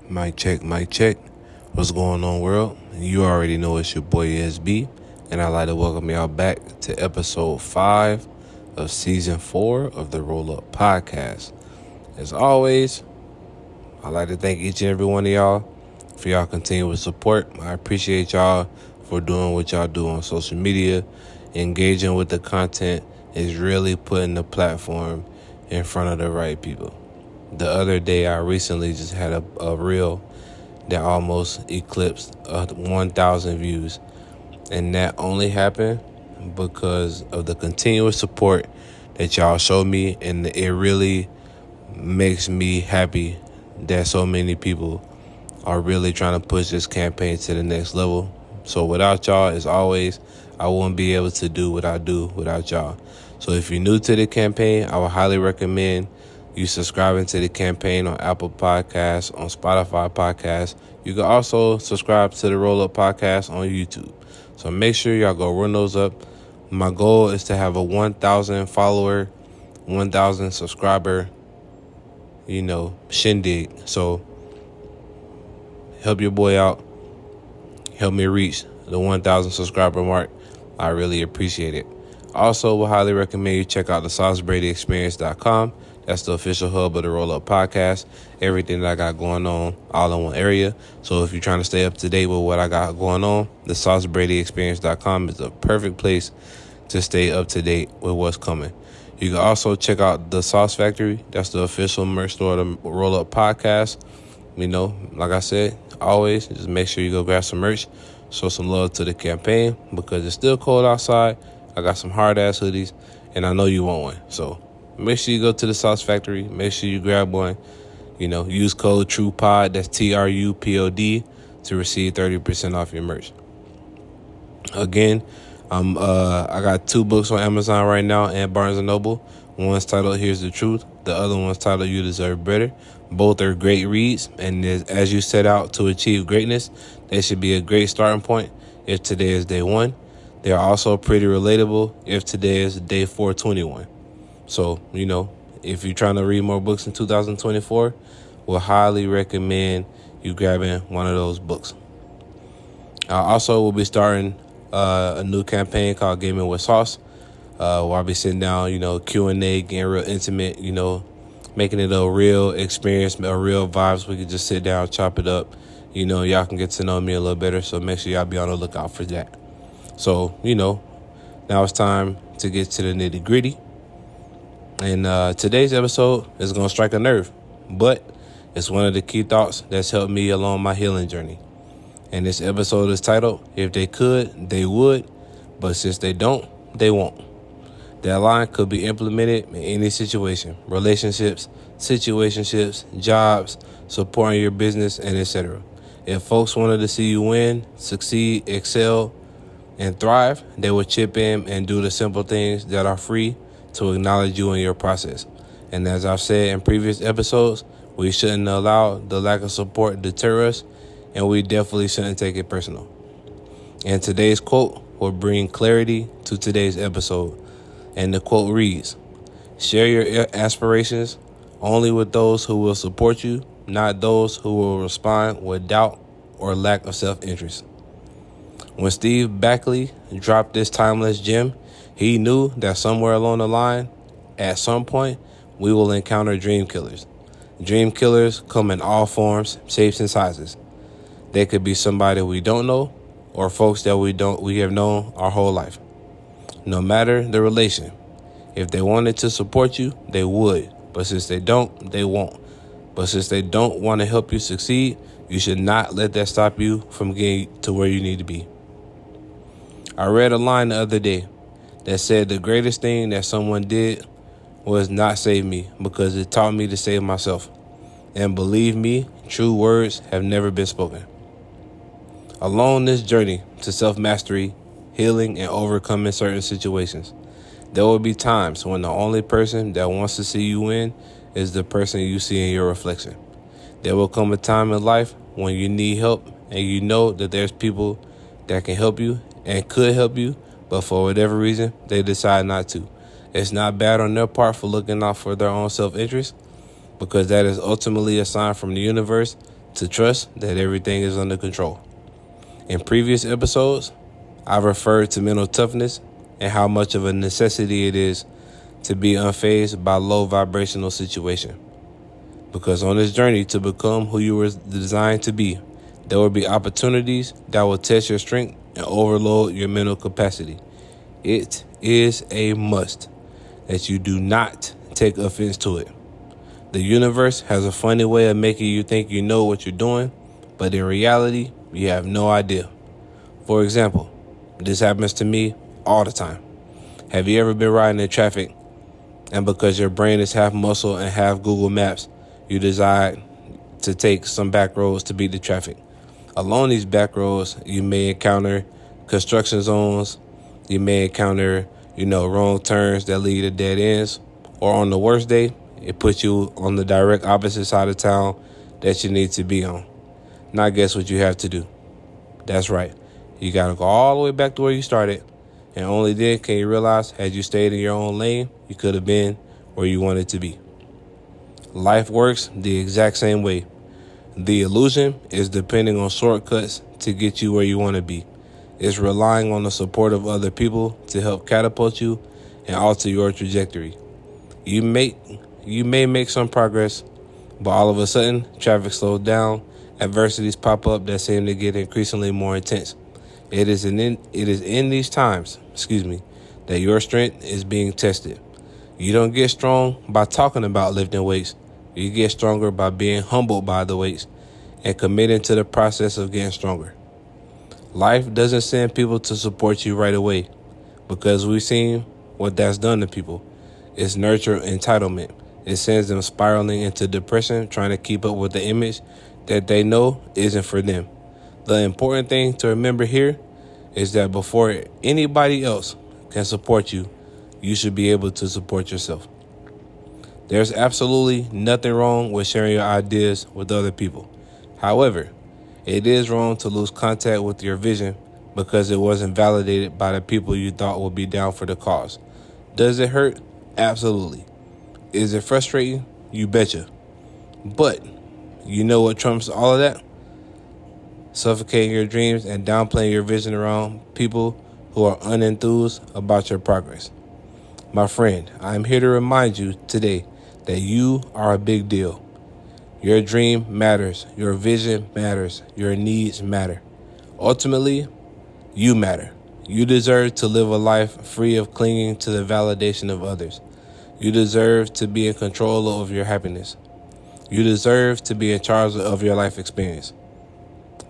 Mic check, mic check. What's going on, world? You already know it's your boy SB, and I'd like to welcome y'all back to episode 5 of season 4 of the Roll Up Podcast. As always, I'd like to thank each and every one of y'all for y'all continuous support. I appreciate y'all for doing what y'all do on social media. Engaging with the content is really putting the platform in front of the right people. The other day, I recently just had a reel that almost eclipsed 1,000 views. And that only happened because of the continuous support that y'all show me. And it really makes me happy that so many people are really trying to push this campaign to the next level. So without y'all, as always, I wouldn't be able to do what I do without y'all. So if you're new to the campaign, I would highly recommend you subscribing to the campaign on Apple Podcasts, on Spotify Podcasts. You can also subscribe to the Roll Up Podcast on YouTube. So make sure y'all go run those up. My goal is to have a 1,000 follower, 1,000 subscriber, shindig. So help your boy out. Help me reach the 1,000 subscriber mark. I really appreciate it. Also, would highly recommend you check out the SauceBradyExperience.com. That's the official hub of the Roll Up Podcast. Everything that I got going on all in one area. So if you're trying to stay up to date with what I got going on, the SauceBradyExperience.com is the perfect place to stay up to date with what's coming. You can also check out the Sauce Factory. That's the official merch store of the Roll Up Podcast. Like I said, always just make sure you go grab some merch. Show some love to the campaign because it's still cold outside. I got some hard-ass hoodies, and I know you want one. So make sure you go to the Sauce Factory. Make sure you grab one. Use code TRUPOD, that's TRUPOD, to receive 30% off your merch. Again, I got 2 books on Amazon right now and Barnes & Noble. One's titled Here's the Truth. The other one's titled You Deserve Better. Both are great reads, and as you set out to achieve greatness, they should be a great starting point if today is day 1. They are also pretty relatable if today is day 421. So, if you're trying to read more books in 2024, we'll highly recommend you grabbing one of those books. I also will be starting a new campaign called Gaming with Sauce, where I'll be sitting down, Q&A, getting real intimate, making it a real experience, a real vibes. We can just sit down, chop it up. Y'all can get to know me a little better, so make sure y'all be on the lookout for that. So, now it's time to get to the nitty gritty. And today's episode is going to strike a nerve, but it's one of the key thoughts that's helped me along my healing journey. And this episode is titled, If They Could, They Would, but since they don't, they won't. That line could be implemented in any situation: relationships, situationships, jobs, supporting your business, and etc. If folks wanted to see you win, succeed, excel, and thrive, they would chip in and do the simple things that are free to acknowledge you in your process. And as I've said in previous episodes, we shouldn't allow the lack of support deter us, and we definitely shouldn't take it personal. And today's quote will bring clarity to today's episode. And the quote reads, share your aspirations only with those who will support you, not those who will respond with doubt or lack of self-interest. When Steve Backley dropped this timeless gem, he knew that somewhere along the line, at some point, we will encounter dream killers. Dream killers come in all forms, shapes, and sizes. They could be somebody we don't know or folks that we have known our whole life. No matter the relation, if they wanted to support you, they would. But since they don't, they won't. But since they don't want to help you succeed, you should not let that stop you from getting to where you need to be. I read a line the other day that said the greatest thing that someone did was not save me because it taught me to save myself. And believe me, true words have never been spoken. Along this journey to self-mastery, healing, and overcoming certain situations, there will be times when the only person that wants to see you win is the person you see in your reflection. There will come a time in life when you need help and you know that there's people that can help you and could help you, but for whatever reason, they decide not to. It's not bad on their part for looking out for their own self-interest, because that is ultimately a sign from the universe to trust that everything is under control. In previous episodes, I've referred to mental toughness and how much of a necessity it is to be unfazed by low vibrational situation. Because on this journey to become who you were designed to be, there will be opportunities that will test your strength and overload your mental capacity. It is a must that you do not take offense to it. The universe has a funny way of making you think you know what you're doing, but in reality, you have no idea. For example, this happens to me all the time. Have you ever been riding in traffic, and because your brain is half muscle and half Google Maps, you decide to take some back roads to beat the traffic? Along these back roads, you may encounter construction zones, you may encounter, wrong turns that lead to dead ends, or on the worst day, it puts you on the direct opposite side of town that you need to be on. Now guess what you have to do? That's right. You got to go all the way back to where you started, and only then can you realize had you stayed in your own lane, you could have been where you wanted to be. Life works the exact same way. The illusion is depending on shortcuts to get you where you want to be. It's relying on the support of other people to help catapult you and alter your trajectory. You may make some progress, but all of a sudden, traffic slows down, adversities pop up that seem to get increasingly more intense. It is in these times, that your strength is being tested. You don't get strong by talking about lifting weights. You get stronger by being humbled by the weights and committing to the process of getting stronger. Life doesn't send people to support you right away because we've seen what that's done to people. It's nurture entitlement. It sends them spiraling into depression, trying to keep up with the image that they know isn't for them. The important thing to remember here is that before anybody else can support you, you should be able to support yourself. There's absolutely nothing wrong with sharing your ideas with other people. However, it is wrong to lose contact with your vision because it wasn't validated by the people you thought would be down for the cause. Does it hurt? Absolutely. Is it frustrating? You betcha. But you know what trumps all of that? Suffocating your dreams and downplaying your vision around people who are unenthused about your progress. My friend, I'm here to remind you today that you are a big deal. Your dream matters. Your vision matters. Your needs matter. Ultimately, you matter. You deserve to live a life free of clinging to the validation of others. You deserve to be in control of your happiness. You deserve to be in charge of your life experience.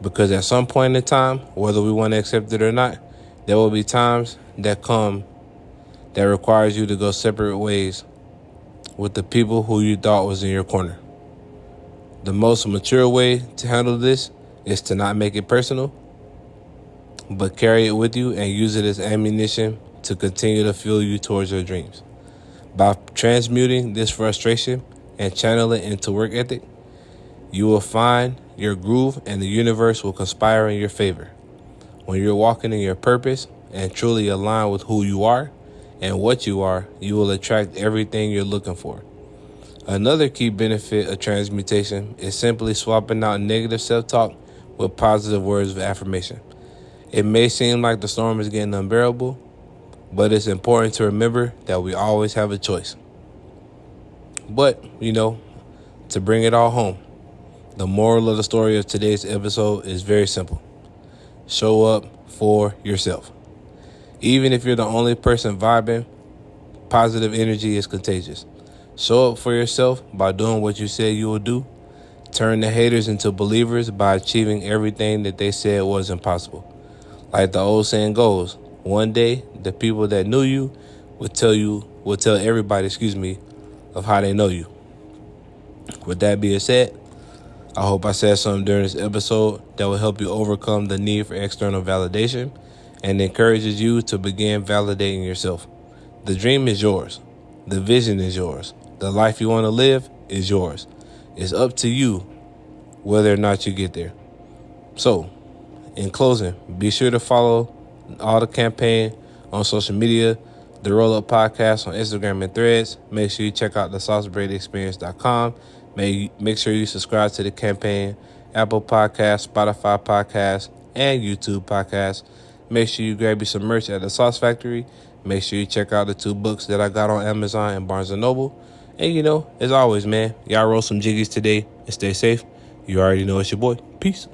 Because at some point in time, whether we want to accept it or not, there will be times that come that requires you to go separate ways with the people who you thought was in your corner. The most mature way to handle this is to not make it personal, but carry it with you and use it as ammunition to continue to fuel you towards your dreams. By transmuting this frustration and channel it into work ethic, you will find your groove and the universe will conspire in your favor. When you're walking in your purpose and truly align with who you are and what you are, you will attract everything you're looking for. Another key benefit of transmutation is simply swapping out negative self-talk with positive words of affirmation. It may seem like the storm is getting unbearable, but it's important to remember that we always have a choice. But, to bring it all home, the moral of the story of today's episode is very simple. Show up for yourself. Even if you're the only person vibing, positive energy is contagious. Show up for yourself by doing what you said you will do. Turn the haters into believers by achieving everything that they said was impossible. Like the old saying goes, one day the people that knew you will tell everybody, of how they know you. With that being said, I hope I said something during this episode that will help you overcome the need for external validation and encourages you to begin validating yourself. The dream is yours. The vision is yours. The life you want to live is yours. It's up to you whether or not you get there. So, in closing, be sure to follow all the campaign on social media, the Roll Up Podcast on Instagram and Threads. Make sure you check out the saucebraidexperience.com. Make sure you subscribe to the campaign Apple Podcasts, Spotify Podcasts, and YouTube Podcasts. Make sure you grab you some merch at the Sauce Factory. Make sure you check out the 2 books that I got on Amazon and Barnes & Noble. And as always, man, y'all roll some jiggies today and stay safe. You already know it's your boy. Peace.